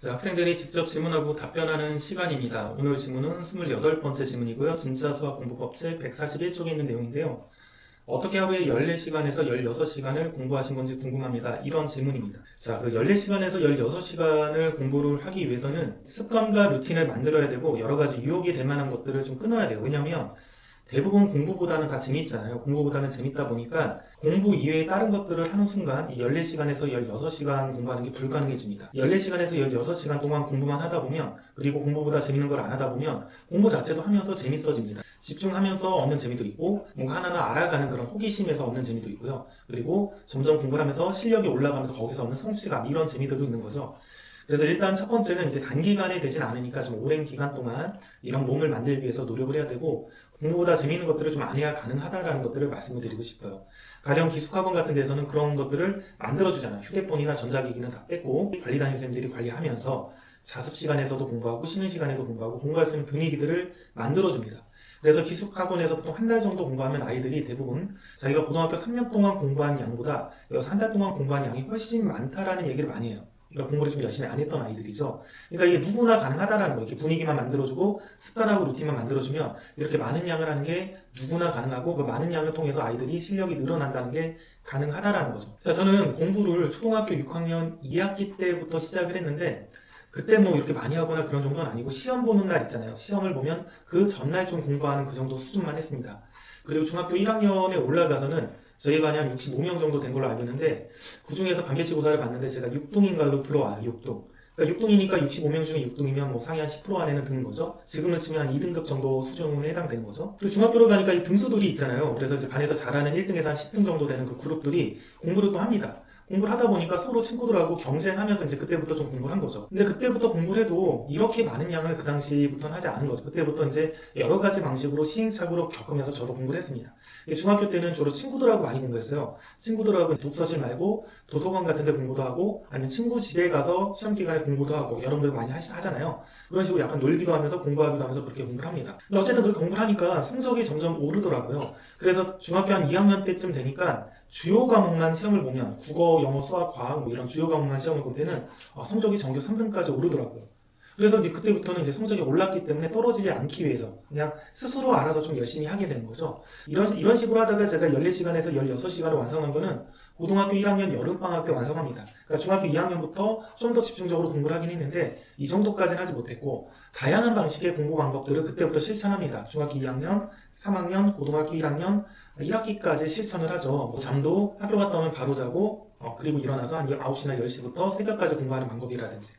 자, 학생들이 직접 질문하고 답변하는 시간입니다. 오늘 질문은 28번째 질문이고요. 진짜 수학 공부법제 141쪽에 있는 내용인데요. 어떻게 하루에 14시간에서 16시간을 공부하신 건지 궁금합니다. 이런 질문입니다. 자, 그 14시간에서 16시간을 공부를 하기 위해서는 습관과 루틴을 만들어야 되고 여러 가지 유혹이 될 만한 것들을 좀 끊어야 돼요. 왜냐하면 대부분 공부보다는 다 재밌잖아요. 공부보다는 재밌다 보니까 공부 이외에 다른 것들을 하는 순간 이 14시간에서 16시간 공부하는 게 불가능해집니다. 14시간에서 16시간 동안 공부만 하다 보면, 그리고 공부보다 재밌는 걸 안 하다 보면 공부 자체도 하면서 재밌어집니다. 집중하면서 얻는 재미도 있고 뭔가 하나하나 알아가는 그런 호기심에서 얻는 재미도 있고요. 그리고 점점 공부를 하면서 실력이 올라가면서 거기서 얻는 성취감, 이런 재미들도 있는 거죠. 그래서 일단 첫 번째는 이게 단기간에 되진 않으니까 좀 오랜 기간 동안 이런 몸을 만들기 위해서 노력을 해야 되고, 공부보다 재미있는 것들을 좀 안 해야 가능하다라는 것들을 말씀을 드리고 싶어요. 가령 기숙학원 같은 데서는 그런 것들을 만들어주잖아요. 휴대폰이나 전자기기는 다 뺐고 관리 담임선생님들이 관리하면서 자습 시간에서도 공부하고 쉬는 시간에도 공부하고 공부할 수 있는 분위기들을 만들어줍니다. 그래서 기숙학원에서 보통 한 달 정도 공부하면 아이들이 대부분 자기가 고등학교 3년 동안 공부한 양보다 여기서 한 달 동안 공부한 양이 훨씬 많다라는 얘기를 많이 해요. 그러니까 공부를 좀 열심히 안 했던 아이들이죠. 그러니까 이게 누구나 가능하다라는 거예요. 이렇게 분위기만 만들어주고 습관하고 루틴만 만들어주면 이렇게 많은 양을 하는 게 누구나 가능하고, 그 많은 양을 통해서 아이들이 실력이 늘어난다는 게 가능하다라는 거죠. 자, 저는 공부를 초등학교 6학년 2학기 때부터 시작을 했는데, 그때 뭐 이렇게 많이 하거나 그런 정도는 아니고 시험 보는 날 있잖아요. 시험을 보면 그 전날 좀 공부하는 그 정도 수준만 했습니다. 그리고 중학교 1학년에 올라가서는 저희 반이 한 65명 정도 된 걸로 알고 있는데, 그 중에서 반배치고사를 봤는데 제가 6등인가로 들어와요. 6등. 그러니까 6등이니까 65명 중에 6등이면 뭐 상위 한 10% 안에는 드는 거죠. 지금은 치면 한 2등급 정도 수준에 해당되는 거죠. 그리고 중학교로 가니까 이 등수들이 있잖아요. 그래서 이제 반에서 잘하는 1등에서 한 10등 정도 되는 그 그룹들이 공부를 또 합니다. 공부를 하다 보니까 서로 친구들하고 경쟁하면서 이제 그때부터 좀 공부를 한 거죠. 근데 그때부터 공부를 해도 이렇게 많은 양을 그 당시부터는 하지 않은 거죠. 그때부터 이제 여러 가지 방식으로 시행착오로 겪으면서 저도 공부를 했습니다. 중학교 때는 주로 친구들하고 많이 공부했어요. 친구들하고 독서실 말고 도서관 같은 데 공부도 하고, 아니면 친구 집에 가서 시험 기간에 공부도 하고, 여러분들 많이 하잖아요. 그런 식으로 약간 놀기도 하면서 공부하기도 하면서 그렇게 공부를 합니다. 근데 어쨌든 그렇게 공부를 하니까 성적이 점점 오르더라고요. 그래서 중학교 한 2학년 때쯤 되니까 주요 과목만 시험을 보면, 국어, 영어, 수학, 과학 뭐 이런 주요 과목만 시험을 볼 때는 성적이 전교 3등까지 오르더라고요. 그래서 이제 그때부터는 이제 성적이 올랐기 때문에 떨어지지 않기 위해서 그냥 스스로 알아서 좀 열심히 하게 되는 거죠. 이런 식으로 하다가 제가 14시간에서 16시간을 완성한 거는 고등학교 1학년 여름방학 때 완성합니다. 그러니까 중학교 2학년부터 좀 더 집중적으로 공부를 하긴 했는데 이 정도까지는 하지 못했고, 다양한 방식의 공부 방법들을 그때부터 실천합니다. 중학교 2학년, 3학년, 고등학교 1학년, 1학기까지 실천을 하죠. 뭐 잠도 학교 갔다 오면 바로 자고, 그리고 일어나서 한 9시나 10시부터 새벽까지 공부하는 방법이라든지,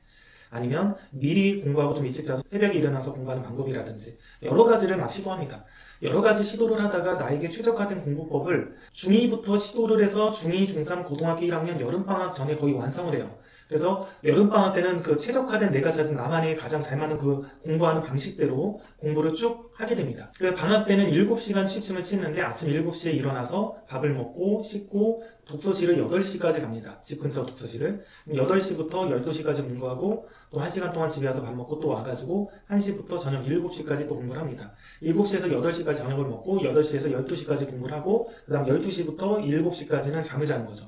아니면 미리 공부하고 좀 일찍 자서 새벽에 일어나서 공부하는 방법이라든지 여러 가지를 막 시도합니다. 여러 가지 시도를 하다가 나에게 최적화된 공부법을 중2부터 시도를 해서 중2, 중3, 고등학교 1학년 여름방학 전에 거의 완성을 해요. 그래서 여름방학 때는 그 최적화된 내가 찾은 나만의 가장 잘 맞는 그 공부하는 방식대로 공부를 쭉 하게 됩니다. 그래서 방학 때는 7시간 취침을 치는데 아침 7시에 일어나서 밥을 먹고 씻고 독서실을 8시까지 갑니다. 집 근처 독서실을. 8시부터 12시까지 공부하고 또 1시간 동안 집에 와서 밥 먹고 또 와가지고 1시부터 저녁 7시까지 또 공부를 합니다. 7시에서 8시까지 저녁을 먹고 8시에서 12시까지 공부를 하고, 그 다음 12시부터 7시까지는 잠을 자는 거죠.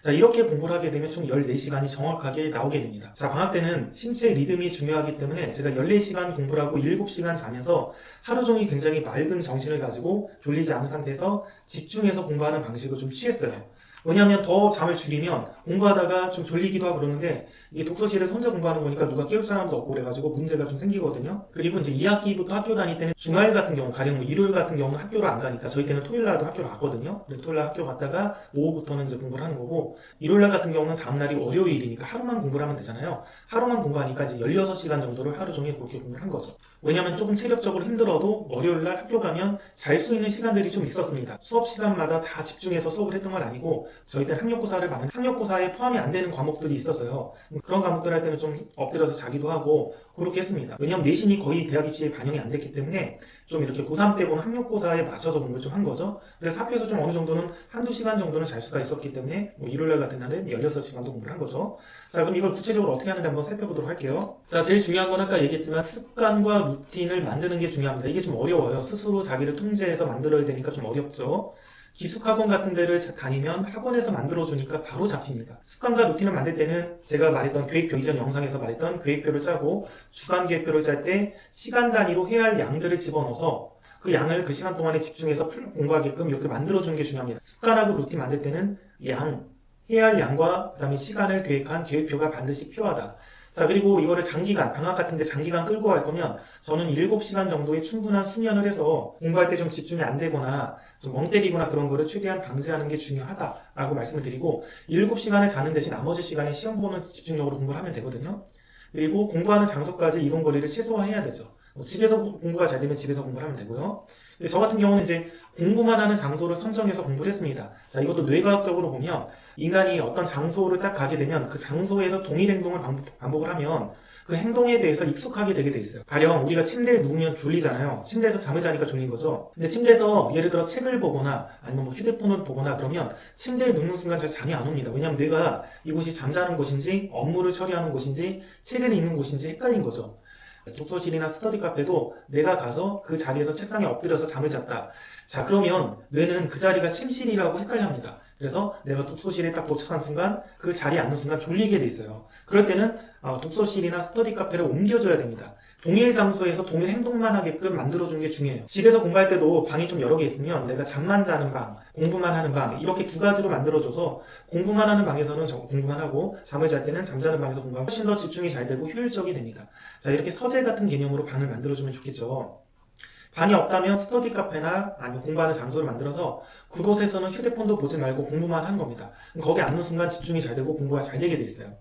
자, 이렇게 공부를 하게 되면 총 14시간이 정확하게 나오게 됩니다. 자, 방학 때는 신체 리듬이 중요하기 때문에 제가 14시간 공부를 하고 7시간 자면서 하루 종일 굉장히 맑은 정신을 가지고 졸리지 않은 상태에서 집중해서 공부하는 방식을 좀 취했어요. 왜냐하면 더 잠을 줄이면 공부하다가 좀 졸리기도 하고 그러는데, 이게 독서실에서 혼자 공부하는 거니까 누가 깨울 사람도 없고 그래가지고 문제가 좀 생기거든요. 그리고 이제 2학기부터 학교 다닐 때는 주말 같은 경우, 가령 뭐 일요일 같은 경우는 학교를 안 가니까, 저희 때는 토요일 날도 학교를 갔거든요. 토요일 날 학교 갔다가 오후부터는 이제 공부를 하는 거고, 일요일 날 같은 경우는 다음날이 월요일이니까 하루만 공부를 하면 되잖아요. 하루만 공부하니까 이제 16시간 정도를 하루 종일 그렇게 공부를 한 거죠. 왜냐하면 조금 체력적으로 힘들어도 월요일 날 학교 가면 잘 수 있는 시간들이 좀 있었습니다. 수업 시간마다 다 집중해서 수업을 했던 건 아니고, 저희 때는 학력고사를 받는, 학력고사에 포함이 안 되는 과목들이 있었어요. 그런 과목들 할 때는 좀 엎드려서 자기도 하고 그렇게 했습니다. 왜냐하면 내신이 거의 대학 입시에 반영이 안 됐기 때문에 좀 이렇게 고3 때 보는 학력고사에 맞춰서 공부를 좀 한 거죠. 그래서 학교에서 좀 어느 정도는 한두 시간 정도는 잘 수가 있었기 때문에 뭐 일요일날 같은 날은 16시간도 공부를 한 거죠. 자, 그럼 이걸 구체적으로 어떻게 하는지 한번 살펴보도록 할게요. 자, 제일 중요한 건 아까 얘기했지만 습관과 루틴을 만드는 게 중요합니다. 이게 좀 어려워요. 스스로 자기를 통제해서 만들어야 되니까 좀 어렵죠. 기숙학원 같은 데를 다니면 학원에서 만들어주니까 바로 잡힙니다. 습관과 루틴을 만들 때는 제가 말했던 계획표, 이전 영상에서 말했던 계획표를 짜고 주간 계획표를 짤 때 시간 단위로 해야 할 양들을 집어넣어서 그 양을 그 시간 동안에 집중해서 공부하게끔 이렇게 만들어주는 게 중요합니다. 습관하고 루틴 만들 때는 해야 할 양과 그 다음에 시간을 계획한 계획표가 반드시 필요하다. 자, 그리고 이거를 장기간, 방학 같은데 장기간 끌고 갈 거면 저는 7시간 정도의 충분한 수면을 해서 공부할 때 좀 집중이 안 되거나 좀 멍 때리거나 그런 거를 최대한 방지하는 게 중요하다라고 말씀을 드리고 7시간을 자는 대신 나머지 시간에 시험 보는 집중력으로 공부를 하면 되거든요. 그리고 공부하는 장소까지 이동 거리를 최소화해야 되죠. 집에서 공부가 잘 되면 집에서 공부를 하면 되고요. 근데 저 같은 경우는 이제 공부만 하는 장소를 선정해서 공부를 했습니다. 자, 이것도 뇌과학적으로 보면 인간이 어떤 장소를 딱 가게 되면 그 장소에서 동일 행동을 반복을 하면 그 행동에 대해서 익숙하게 되게 돼 있어요. 가령 우리가 침대에 누우면 졸리잖아요. 침대에서 잠을 자니까 졸린 거죠. 근데 침대에서 예를 들어 책을 보거나 아니면 뭐 휴대폰을 보거나 그러면 침대에 눕는 순간 잘 잠이 안 옵니다. 왜냐하면 뇌가 이곳이 잠자는 곳인지 업무를 처리하는 곳인지 책을 읽는 곳인지 헷갈린 거죠. 독서실이나 스터디 카페도 내가 가서 그 자리에서 책상에 엎드려서 잠을 잤다. 자, 그러면 뇌는 그 자리가 침실이라고 헷갈려합니다. 그래서 내가 독서실에 딱 도착한 순간 그 자리에 앉는 순간 졸리게 돼 있어요. 그럴 때는 독서실이나 스터디 카페를 옮겨줘야 됩니다. 동일 장소에서 동일 행동만 하게끔 만들어주는 게 중요해요. 집에서 공부할 때도 방이 좀 여러 개 있으면 내가 잠만 자는 방, 공부만 하는 방 이렇게 두 가지로 만들어줘서 공부만 하는 방에서는 공부만 하고 잠을 잘 때는 잠자는 방에서 공부하면 훨씬 더 집중이 잘 되고 효율적이 됩니다. 자, 이렇게 서재 같은 개념으로 방을 만들어주면 좋겠죠. 방이 없다면 스터디 카페나 아니면 공부하는 장소를 만들어서 그곳에서는 휴대폰도 보지 말고 공부만 하는 겁니다. 거기 앉는 순간 집중이 잘 되고 공부가 잘 되게 돼 있어요.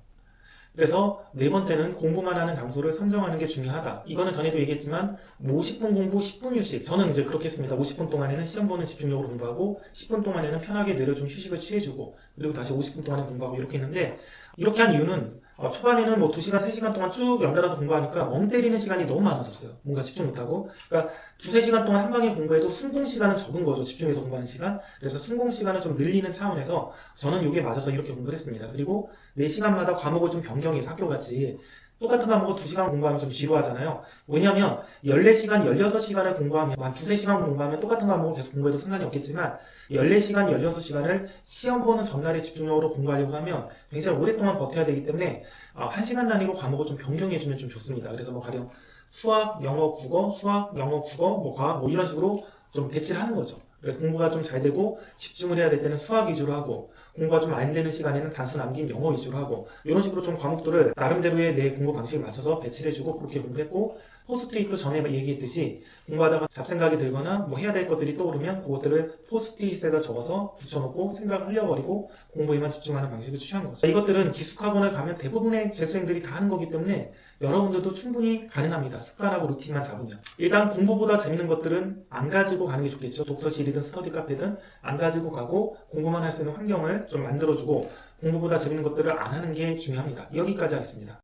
그래서 네 번째는 공부만 하는 장소를 선정하는 게 중요하다. 이거는 전에도 얘기했지만 50분 공부, 10분 휴식. 저는 이제 그렇게 했습니다. 50분 동안에는 시험 보는 집중력으로 공부하고 10분 동안에는 편하게 뇌를 좀 휴식을 취해주고 그리고 다시 50분 동안에 공부하고 이렇게 했는데 이렇게 한 이유는 초반에는 뭐 2시간, 3시간 동안 쭉 연달아서 공부하니까 멍 때리는 시간이 너무 많아졌어요. 뭔가 집중 못하고. 그러니까 2-3시간 동안 한 방에 공부해도 순공 시간은 적은 거죠. 집중해서 공부하는 시간. 그래서 순공 시간을 좀 늘리는 차원에서 저는 이게 맞아서 이렇게 공부를 했습니다. 그리고 매 시간마다 과목을 좀 변경해서 학교같이 똑같은 과목을 2시간 공부하면 좀 지루하잖아요. 왜냐하면 14시간, 16시간을 공부하면 한 2-3시간 공부하면 똑같은 과목을 계속 공부해도 상관이 없겠지만 14시간, 16시간을 시험 보는 전날에 집중력으로 공부하려고 하면 굉장히 오랫동안 버텨야 되기 때문에 1시간 단위로 과목을 좀 변경해주면 좀 좋습니다. 그래서 뭐 가령 수학, 영어, 국어, 수학, 영어, 국어, 뭐 과학 뭐 이런 식으로 좀 배치를 하는 거죠. 그래서 공부가 좀 잘 되고 집중을 해야 될 때는 수학 위주로 하고 공부가 좀 안 되는 시간에는 단수 남긴 영어 위주로 하고 이런 식으로 좀 과목들을 나름대로의 내 공부 방식에 맞춰서 배치를 해주고 그렇게 공부했고 포스트잇도 전에 얘기했듯이 공부하다가 잡생각이 들거나 뭐 해야 될 것들이 떠오르면 그것들을 포스트잇에다 적어서 붙여놓고 생각을 흘려버리고 공부에만 집중하는 방식을 취한 거죠. 이것들은 기숙학원을 가면 대부분의 재수생들이 다 하는 거기 때문에 여러분들도 충분히 가능합니다. 습관하고 루틴만 잡으면. 일단 공부보다 재밌는 것들은 안 가지고 가는 게 좋겠죠. 독서실이든 스터디 카페든 안 가지고 가고 공부만 할 수 있는 환경을 좀 만들어주고 공부보다 재밌는 것들을 안 하는 게 중요합니다. 여기까지 하겠습니다.